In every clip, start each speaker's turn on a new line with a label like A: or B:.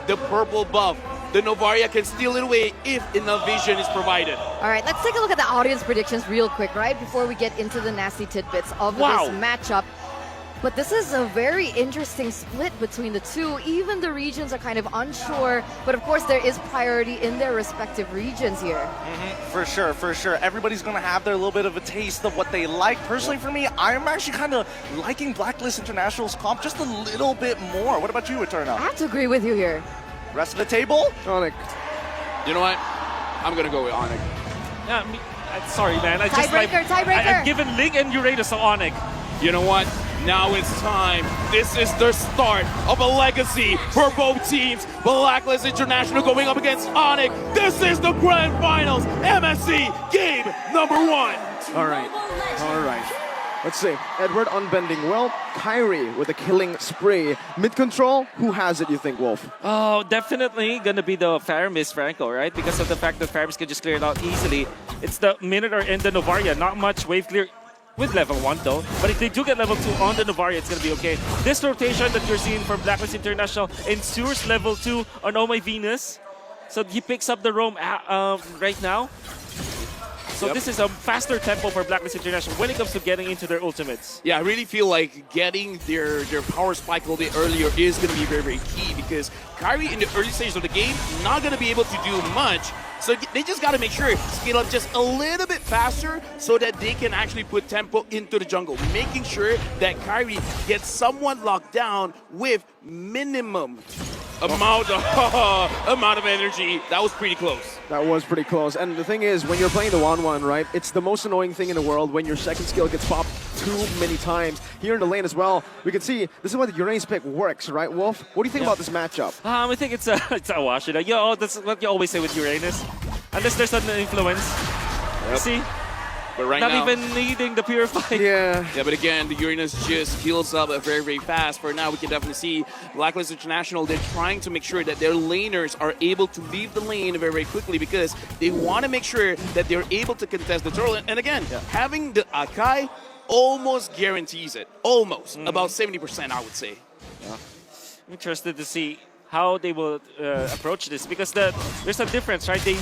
A: the purple buff. The Novaria can steal it away if enough vision is provided.
B: All right, let's take a look at the audience predictions real quick, right? Before we get into the nasty tidbits of this matchup. But this is a very interesting split between the two. Even the regions are kind of unsure, but of course there is priority in their respective regions here.
C: For sure, for sure. Everybody's going to have their little bit of a taste of what they like. Personally, for me, I'm actually kind of liking Blacklist International's comp just a little bit more. What about you, Eterna?
B: I have to agree with you here.
C: Rest of the table?
D: Onic.
A: You know what? I'm going to go with Onic.
E: Yeah, sorry, man.
B: Tiebreaker.
E: I've given Lig and Uranus to Onic.
A: You know what? Now it's time. This is the start of a legacy for both teams. Blacklist International going up against Onic. This is the Grand Finals. MSC game number 1.
D: All right. Let's see. Edward unbending well. Kyrie with a killing spree. Mid control, who has it, you think, Wolf?
E: Oh, definitely gonna be the Faramis Franco, right? Because of the fact that Faramis can just clear it out easily. It's the Minotaur and the Novaria. Not much wave clear with level 1 though. But if they do get level 2 on the Novaria, it's gonna be okay. This rotation that you're seeing from Blacklist International ensures level 2 on Oh My Venus. So he picks up the roam right now. So this is a faster tempo for Blacklist International when it comes to getting into their ultimates.
A: Yeah, I really feel like getting their power spike a little bit earlier is going to be very, very key because Kyrie in the early stages of the game, not going to be able to do much. So they just got to make sure scale up just a little bit faster so that they can actually put tempo into the jungle, making sure that Kyrie gets someone locked down with minimum amount of energy. That was pretty close.
D: That was pretty close. And the thing is, when you're playing the 1-1, right, it's the most annoying thing in the world when your second skill gets popped too many times. Here in the lane as well, we can see this is why the Uranus pick works, right, Wolf? What do you think about this matchup?
E: I think it's a wash. You know, that's what you always say with Uranus. Unless there's an influence. See?
A: But right
E: Not
A: now,
E: even needing the Purify.
D: Yeah,
A: but again, the Uranus just heals up very, very fast. For now, we can definitely see Blacklist International, they're trying to make sure that their laners are able to leave the lane very, very quickly because they want to make sure that they're able to contest the turtle. And again, having the Akai almost guarantees it. Almost. About 70%, I would say.
E: I'm interested to see how they will approach this because there's a difference, right? They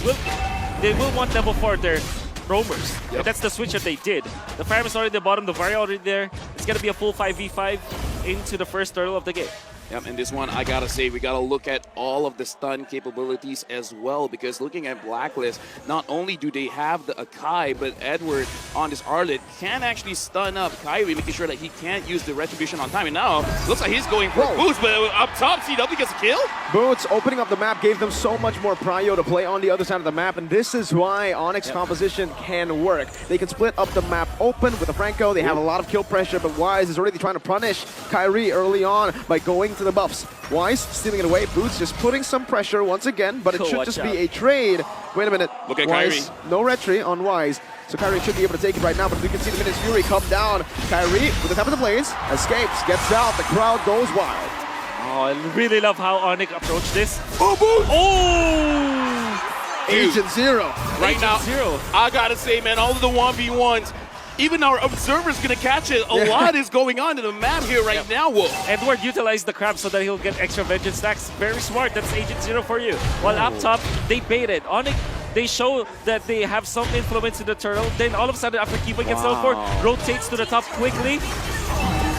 E: will want level 4 their roamers. And that's the switch that they did. The Farm is already at the bottom, the Varia already there. It's going to be a full 5v5 into the first turtle of the game.
A: Yep, and this one, I gotta say, we gotta look at all of the stun capabilities as well, because looking at Blacklist, not only do they have the Akai, but Edward on this Arlet can actually stun up Kyrie, making sure that he can't use the Retribution on time. And now, looks like he's going for a boost, but up top, CW gets a kill?
D: Boots opening up the map gave them so much more prio to play on the other side of the map, and this is why Onyx composition can work. They can split up the map open with the Franco. They have a lot of kill pressure, but Wise is already trying to punish Kyrie early on by going to the buffs. Wise stealing it away. Boots just putting some pressure once again, but it should just be a trade. Wait a minute.
A: Look at
D: Wise,
A: Kyrie.
D: no retry on Wise. So Kyrie should be able to take it right now, but we can see the Minutes Fury come down. Kyrie, with the top of the blades, escapes, gets out, the crowd goes wild.
E: Oh, I really love how Onic approached this.
A: Oh, boost!
E: Oh!
D: Agent Zero.
A: Right now,
E: Zero.
A: I gotta say, man, all of the 1v1s, even our observer's gonna catch it. A lot is going on in the map here right now, Wolf.
E: Edward utilized the crab so that he'll get extra vengeance stacks. Very smart. That's Agent Zero for you. While up top, they baited. Onic, they show that they have some influence in the turtle. Then all of a sudden, after keeping it slow for, rotates to the top quickly.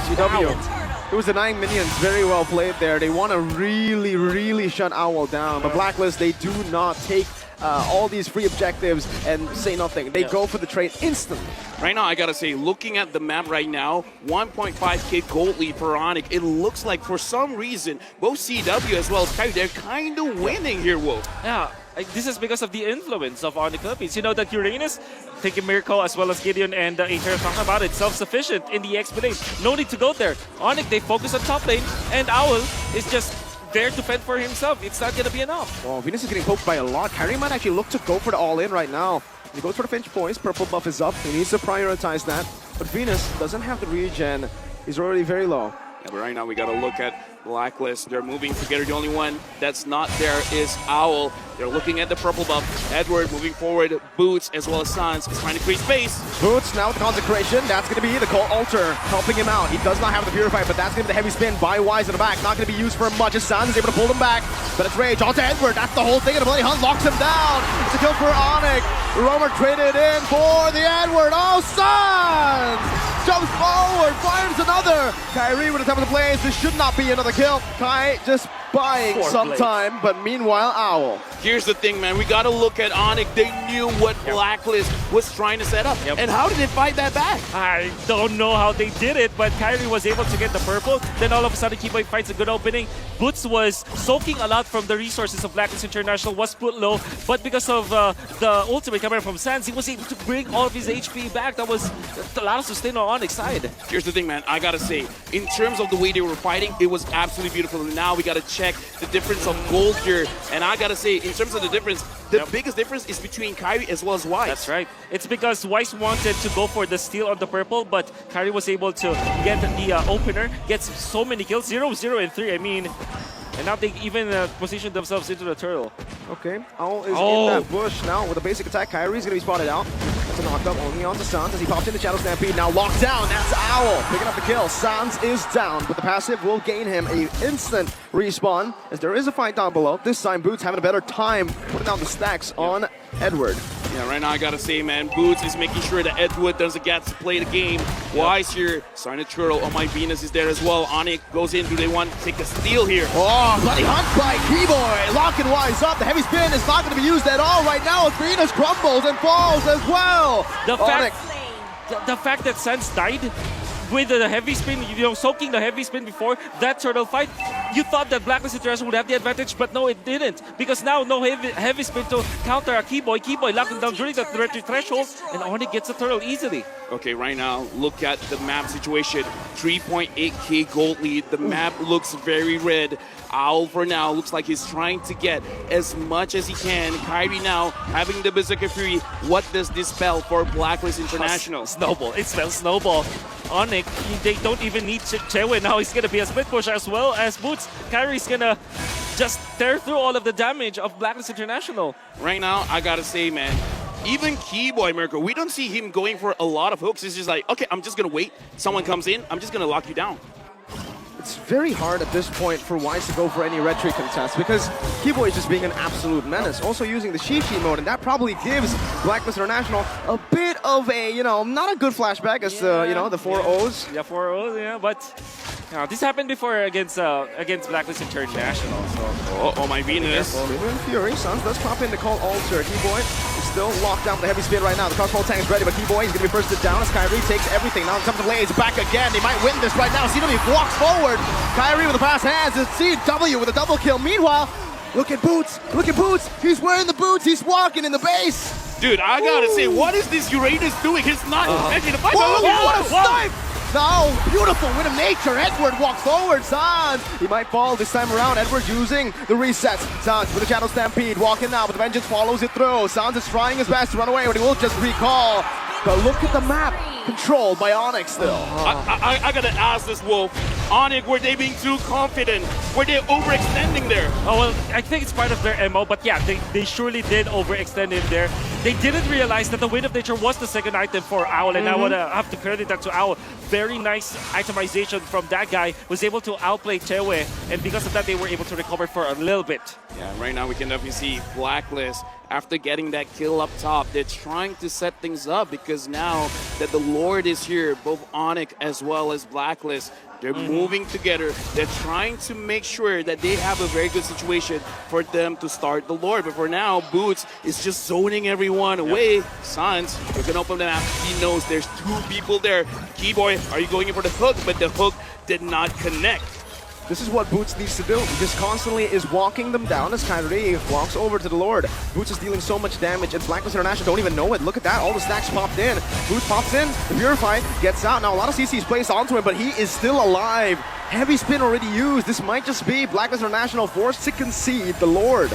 D: CW. It was denying minions. Very well played there. They want to really, really shut Owl down. But Blacklist, they do not take all these free objectives and say nothing. They go for the trade instantly.
A: Right now, I gotta say, looking at the map right now, 1.5k gold lead for Onic. It looks like for some reason, both CW as well as Kyrie, they're kind of winning here, Wolf.
E: Yeah, this is because of the influence of Onic Philippines. You know that Uranus, taking Miracle as well as Gideon and Aether talking about it, self-sufficient in the XP lane. No need to go there. Onic, they focus on top lane, and Owl is just there to fend for himself. It's not gonna be enough.
D: Well, Venus is getting poked by a lot. Kyrie might actually look to go for the all-in right now. He goes for the Finch points. Purple buff is up. He needs to prioritize that. But Venus doesn't have the regen. He's already very low.
A: Yeah, but right now we gotta look at Blacklist. They're moving together. The only one that's not there is Owl. They're looking at the purple buff. Edward moving forward. Boots as well as Sans is trying to create space.
D: Boots now with the consecration. That's going to be the Cult Altar helping him out. He does not have the Purify, but that's going to be the heavy spin by Wise in the back. Not going to be used for much as Sans is able to pull him back. But it's Rage onto Edward. That's the whole thing. And the Bloody Hunt locks him down. It's a kill for Onic. Romer traded in for the Edward. Oh, Sans jumps forward, fires another. Kyrie with the top of the blaze. This should not be another kill. Kai just buying some time, but meanwhile, Owl.
A: Here's the thing, man. We got to look at Onic. They knew what Blacklist was trying to set up. And how did they fight that back?
E: I don't know how they did it, but Kyrie was able to get the purple. Then all of a sudden, Keyboy finds a good opening. Boots was soaking a lot from the resources of Blacklist International, was put low, but because of the ultimate coming from Sans, he was able to bring all of his HP back. That was a lot of sustain on Onic's side.
A: Here's the thing, man. I got to say, in terms of the way they were fighting, it was absolutely beautiful. And now we got to check the difference of gold here. And I got to say, in terms of the difference, the biggest difference is between Kyrie as well as Wise.
E: That's right. It's because Wise wanted to go for the steal on the purple, but Kyrie was able to get the opener, gets so many kills, 0, 0, and 3. I mean, and now they even positioned themselves into the turtle.
D: Okay, Owl is in that bush now with a basic attack. Kyrie's going to be spotted out. That's a knockdown only on to Sans as he pops into Shadow Stampede. Now locked down. That's Owl picking up the kill. Sans is down, but the passive will gain him an instant respawn as there is a fight down below. This time, Boots having a better time putting down the stacks on Edward.
A: Yeah, right now I gotta say, man, Boots is making sure that Edward doesn't get to play the game. Wise here, Silent Turtle. Oh, my Venus is there as well. Onic goes in. Do they want to take a steal here?
D: Oh, bloody hunt by Keyboy. Locking Wise up. The heavy spin is not going to be used at all right now. Venus crumbles and falls as well.
E: The fact that Sans died with the heavy spin, soaking the heavy spin before that turtle fight, you thought that Blacklist International would have the advantage, but no, it didn't. Because now no heavy spin to counter a Keyboy. Keyboy locked him down during the threshold, and Onic gets the turtle easily.
A: Okay, right now, look at the map situation. 3.8k gold lead. The map looks very red. Owl, for now, looks like he's trying to get as much as he can. Kyrie now having the Berserker Fury. What does this spell for Blacklist International?
E: Snowball. It spells snowball. Onic, they don't even need Chewe now. He's going to be a split push as well as Boots. Kyrie's going to just tear through all of the damage of Blacklist International.
A: Right now, I gotta say, man, even Keyboy Mirko, we don't see him going for a lot of hooks. It's just like, okay, I'm just gonna wait. Someone comes in, I'm just gonna lock you down.
D: It's very hard at this point for Wise to go for any red tree contest because Keyboy is just being an absolute menace. Also using the Shishi mode, and that probably gives Blacklist International a bit of a, not a good flashback as the 4 O's.
E: Yeah, 4 O's, yeah, but this happened before against Blacklist International. So.
A: Oh, my Venus.
D: Even Fury, Sans does pop in to call Alter. Keyboy is still locked down with the heavy spin right now. The crossbow tank is ready, but Keyboy is going to be firsted down as Kyrie takes everything. Now comes the Blaze back again. They might win this right now. CW walks forward. Kyrie with the pass hands. It's CW with a double kill. Meanwhile, look at Boots. Look at Boots. He's wearing the boots. He's walking in the base.
A: Dude, I gotta say, what is this Uranus doing? He's not actually the fight.
D: What a snipe! No, beautiful win of nature. Edward walks forward. Sans, he might fall this time around. Edward using the resets. Sans with the Shadow Stampede, walking now, but the Vengeance follows it through. Sans is trying his best to run away, but he will just recall. But look at the map, controlled by Onic still.
A: I gotta ask this, Wolf. Onic, were they being too confident? Were they overextending there?
E: Oh, well, I think it's part of their MO, but yeah, they surely did overextend in there. They didn't realize that the Wind of Nature was the second item for Owl, and I would have to credit that to Owl. Very nice itemization from that guy, was able to outplay Chewe, and because of that, they were able to recover for a little bit.
A: Yeah, right now we can definitely see Blacklist, after getting that kill up top, they're trying to set things up because now that the Lord is here, both Onic as well as Blacklist, they're moving together. They're trying to make sure that they have a very good situation for them to start the Lord. But for now, Boots is just zoning everyone away. Sans, we're going to open the map. He knows there's 2 people there. Keyboy, are you going in for the hook? But the hook did not connect.
D: This is what Boots needs to do. He just constantly is walking them down as Kyrie walks over to the Lord. Boots is dealing so much damage, and Blacklist International don't even know it. Look at that, all the stacks popped in. Boots pops in, the Purify gets out. Now a lot of CC is placed onto him, but he is still alive. Heavy spin already used. This might just be Blacklist International forced to concede the Lord.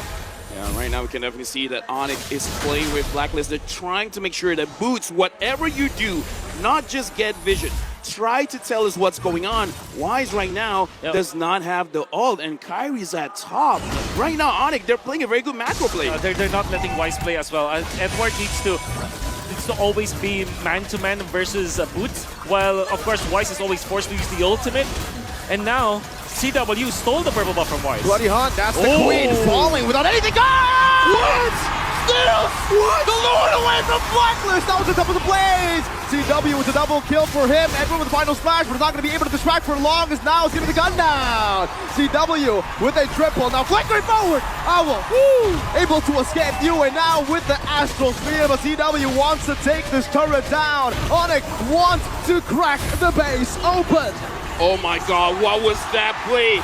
A: Yeah, right now we can definitely see that Onic is playing with Blacklist. They're trying to make sure that Boots, whatever you do, not just get vision, try to tell us what's going on. Wise right now does not have the ult, and Kyrie's at top. Right now, Onic, they're playing a very good macro play.
E: They're not letting Wise play as well. Edward needs to always be man-to-man versus Boots, while, of course, Wise is always forced to use the ultimate. And now, CW stole the purple buff from Wise.
D: Bloody Hunt, that's the queen falling without anything. What? Still, what? The Lord away from Blacklist. That was the top of the blaze. CW with a double kill for him. Edward with the final smash, but is not going to be able to distract for long as now he's getting the gun down. CW with a triple. Now flickering forward. Owl, able to escape you, and now with the Astral Sphere, but CW wants to take this turret down. Onic wants to crack the base open.
A: Oh my god, what was that play?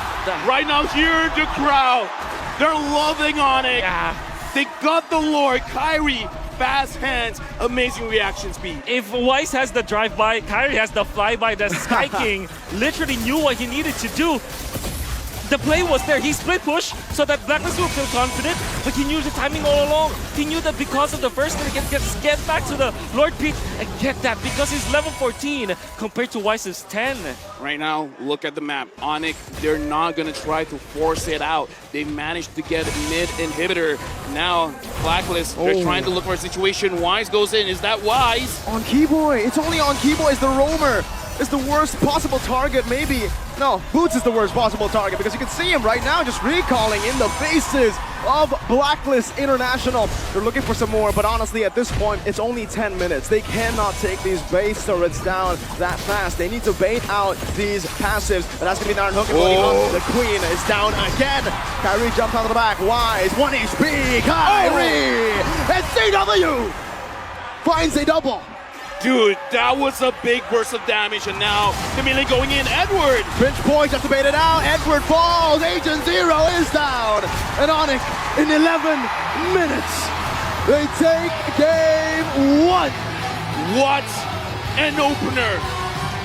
A: Right now, hear the crowd. They're loving Onic.
E: Yeah.
A: They got the Lord. Kyrie, fast hands, amazing reaction speed.
E: If Wise has the drive-by, Kyrie has the fly-by. The Sky King literally knew what he needed to do. The play was there. He split push so that Blacklist will feel confident, but he knew the timing all along. He knew that because of the first thing, he can get back to the Lord Peak and get that because he's level 14 compared to Wise's 10.
A: Right now, look at the map. Onic, they're not going to try to force it out. They managed to get mid inhibitor. Now, Blacklist, they're trying to look for a situation. Wise goes in. Is that Wise?
D: On Keyboy. It's only on Keyboy is the roamer. Is the worst possible target, maybe. No, Boots is the worst possible target because you can see him right now just recalling in the faces of Blacklist International. They're looking for some more, but honestly, at this point, it's only 10 minutes. They cannot take these base turrets down that fast. They need to bait out these passives, and that's going to be Naran Hook. The Queen is down again. Kyrie jumps out of the back. Wise, 1 HP. Kyrie! And CW finds a double.
A: Dude, that was a big burst of damage, and now the melee going in. Edward!
D: Pinch points, have to bait it out. Edward falls. Agent Zero is down. And Onic in 11 minutes. They take game 1.
A: What an opener.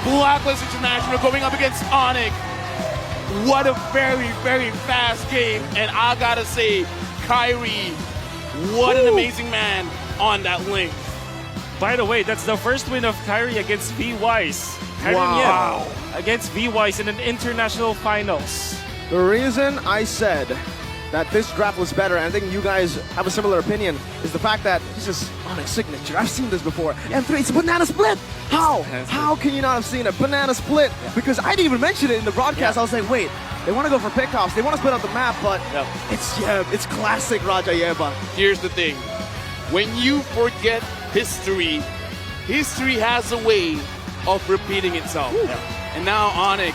A: Blacklist International going up against Onic. What a very, very fast game. And I gotta say, Kyrie, what an amazing man on that link.
E: By the way, that's the first win of Kyrie against V-Wise.
D: Wow.
E: Against V-Wise in an international finals.
D: The reason I said that this draft was better, and I think you guys have a similar opinion, is the fact that this is Onic's signature. I've seen this before. M3, it's a banana split. How? How can you not have seen a banana split? Because I didn't even mention it in the broadcast. I was like, wait, they want to go for pickoffs. They want to split out the map, but it's classic Raja Yeva.
A: Here's the thing. When you forget history, history has a way of repeating itself. And now Onic,